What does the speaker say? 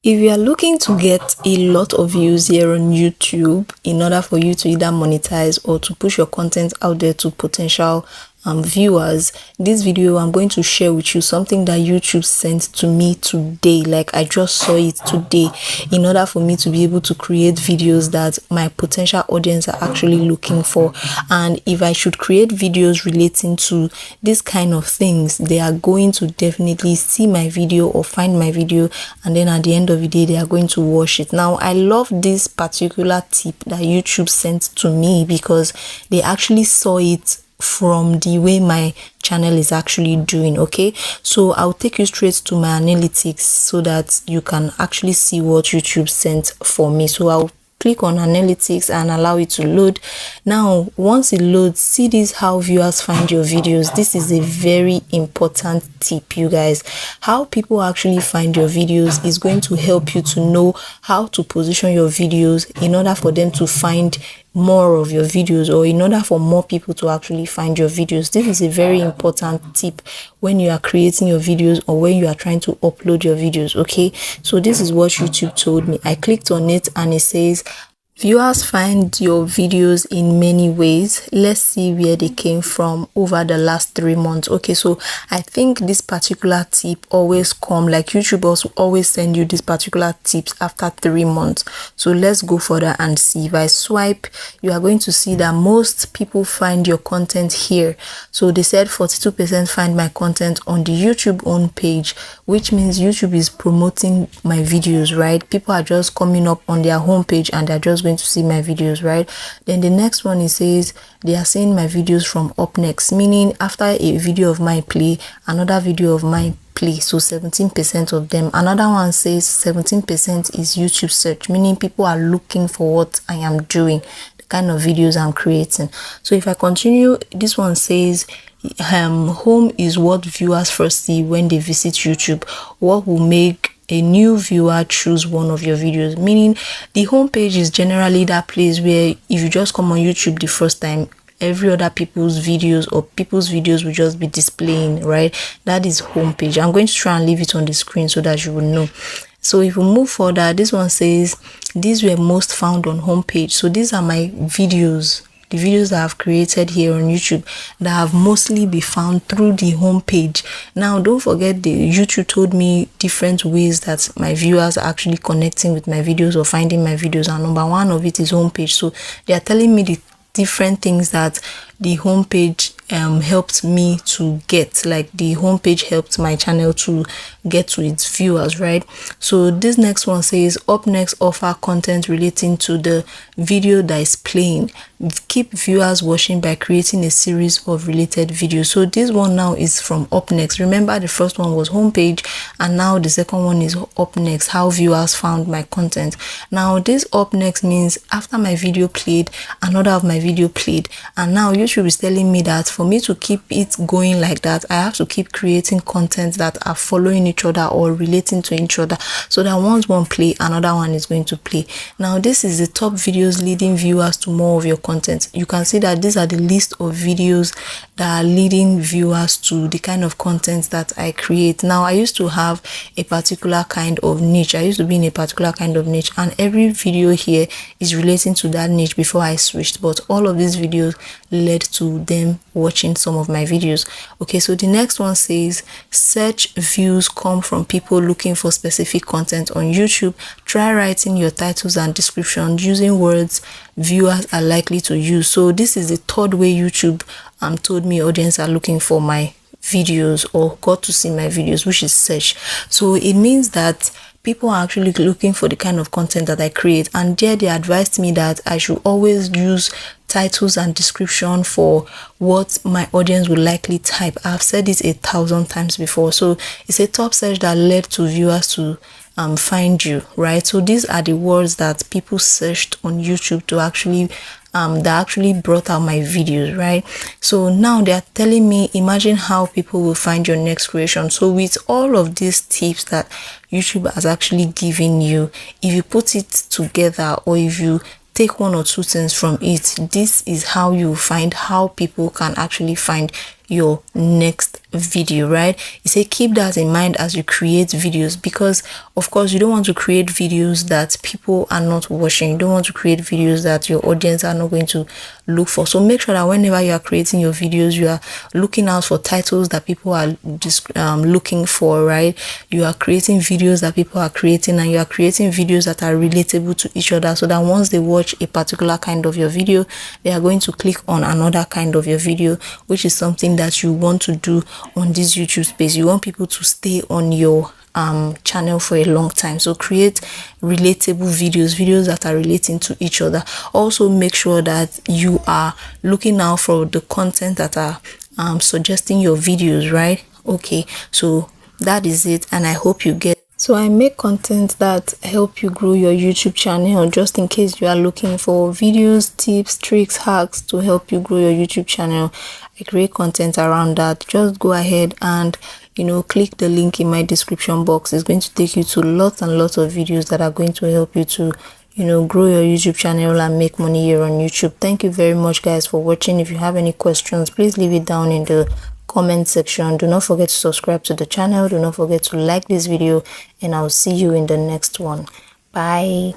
If you are looking to get a lot of views here on YouTube in order for you to either monetize or to push your content out there to potential viewers, this video I'm going to share with you something that YouTube sent to me today. Like, I just saw it today in order for me to be able to create videos that my potential audience are actually looking for. And if I should create videos relating to this kind of things, they are going to definitely see my video or find my video, and then at the end of the day they are going to watch it. Now, I love this particular tip that YouTube sent to me because they actually saw it from the way my channel is actually doing. Okay, so I'll take you straight to my analytics so that you can actually see what YouTube sent for me. So I'll click on analytics and allow it to load. Now, once it loads, see this how viewers find your videos. This is a very important tip, you guys. How people actually find your videos is going to help you to know how to position your videos in order for them to find more of your videos, or in order for more people to actually find your videos. This is a very important tip when you are creating your videos or when you are trying to upload your videos. Okay, so this is what YouTube told me. I clicked on it and it says viewers find your videos in many ways. Let's see where they came from over the last 3 months. Okay, so I think this particular tip always come, like YouTube also always send you this particular tips after 3 months. So let's go further and see. If I swipe, you are going to see that most people find your content here. So they said 42% find my content on the YouTube own page, which means YouTube is promoting my videos, right? People are just coming up on their homepage and they're just going to see my videos, right? Then the next one, it says they are seeing my videos from up next, meaning after a video of mine play, another video of mine play. So 17% of them. Another one says 17% is YouTube search, meaning people are looking for what I am doing, the kind of videos I'm creating. So if I continue, this one says home is what viewers first see when they visit YouTube. What will make a new viewer choose one of your videos? Meaning the homepage is generally that place where if you just come on YouTube the first time, every other people's videos or people's videos will just be displaying, right? That is homepage. I'm going to try and leave it on the screen so that you will know. So if we move further, this one says these were most found on homepage. So these are my videos, the videos that I've created here on YouTube that have mostly been found through the homepage. Now, don't forget, the YouTube told me different ways that my viewers are actually connecting with my videos or finding my videos, and number one of it is homepage. So they are telling me the different things that the homepage helped me to get, like the homepage helped my channel to get to its viewers, right? So this next one says up next offer content relating to the video that is playing. Keep viewers watching by creating a series of related videos. So this one now is from up next. Remember, the first one was homepage and now the second one is up next, how viewers found my content. Now this up next means after my video played, another of my video played, and now YouTube is telling me that for me to keep it going like that, I have to keep creating content that are following each other or relating to each other, so that once one play, another one is going to play. Now this is the top videos leading viewers to more of your content. You can see that these are the list of videos that are leading viewers to the kind of content that I create. Now, I used to have a particular kind of niche. I used to be in a particular kind of niche, and every video here is relating to that niche before I switched, but all of these videos led to them watching some of my videos. Okay, so the next one says search views come from people looking for specific content on YouTube. Try writing your titles and descriptions using words viewers are likely to use. So this is the third way YouTube told me audience are looking for my videos or got to see my videos, which is search. So it means that people are actually looking for the kind of content that I create, and there they advised me that I should always use titles and description for what my audience would likely type. I've said it 1,000 times before. So it's a top search that led to viewers to find you, right? So these are the words that people searched on YouTube to actually that actually brought out my videos, right? So now they're telling me, imagine how people will find your next creation. So with all of these tips that YouTube has actually given you, if you put it together or if you take one or two things from it, this is how you find how people can actually find your next video, right? You say keep that in mind as you create videos, because of course you don't want to create videos that people are not watching. You don't want to create videos that your audience are not going to look for. So make sure that whenever you are creating your videos, you are looking out for titles that people are just looking for, right? You are creating videos that people are creating, and you are creating videos that are relatable to each other, so that once they watch a particular kind of your video, they are going to click on another kind of your video, which is something that you want to do on this YouTube space. You want people to stay on your channel for a long time. So create relatable videos that are relating to each other. Also make sure that you are looking out for the content that are suggesting your videos, right? Okay, so that is it, and I hope you get. So I make content that help you grow your YouTube channel, just in case you are looking for videos, tips, tricks, hacks to help you grow your YouTube channel. I create content around that. Just go ahead and click the link in my description box. It's going to take you to lots and lots of videos that are going to help you to grow your YouTube channel and make money here on YouTube. Thank you very much, guys, for watching. If you have any questions, please leave it down in the comment section. Do not forget to subscribe to the channel. Do not forget to like this video, and I'll see you in the next one. Bye.